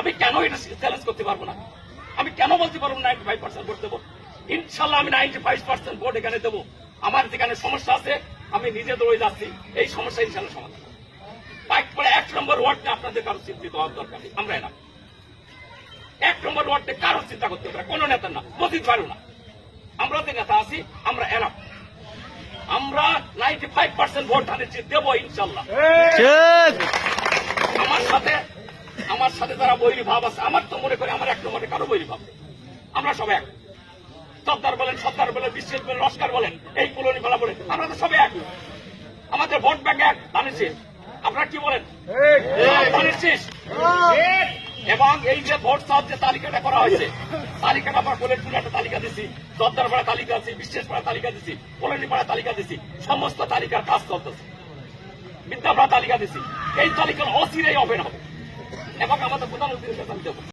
আমি কেন এটা চ্যালেঞ্জ করতে পারবো না? আমি কেন বলতে পারবো 95% ভোট দেবো? ইনশাল্লাহ আমি 95% ভোট এখানে দেবো। আমার যেখানে সমস্যা আছে আমি নিজে দৌড়ে যাচ্ছি, এই সমস্যা ইনশাল্লাহ সমাধান। পাইকপাড়া 1 নম্বর ওয়ার্ডে আপনাদের কারো চিন্তিত হওয়ার দরকার নেই। আমরা এলাম 1 নম্বর ওয়ার্ডে কারো চিন্তা করতে পারে, কোনো নেতা না, মসজিদ পারো না। আমরা যে নেতা আছি আমরা এলাম, আমরা 95% ভোট ধানের দেবো ইনশাল্লাহ। আমার সাথে যারা বৈরী ভাব আছে, আমার তো মনে করি আমার 1 নম্বরে কারো বৈরী ভাব। আমরা সব এক, সর্দার বলেন, সর্দার বলেন, বিশ্বাস বলেন, লস্কর বলেন, এই কলোনি ফেলা বলেন, আমরা তো সবে এক। আমাদের ভোট ব্যাংক এক, ধানের শেষ। আপনারা কি বলেন? ধানের শেষ। এবং এই যে ভোট চাওয়ার যে তালিকাটা করা হয়েছে, তালিকাটা আমরা কোলেরপুরে একটা তালিকা দিচ্ছি, সর্দারপাড়া তালিকা দিচ্ছি, বিশ্বাসপাড়া তালিকা দিচ্ছি, কলোনিপাড়া তালিকা দিচ্ছি, সমস্ত তালিকার কাজ চলতেছে। বিদ্যাপাড়া তালিকা দিচ্ছি, এই তালিকা অচিরেই ওপেন হবে এবং আমাদের প্রধান অতিরিক্ত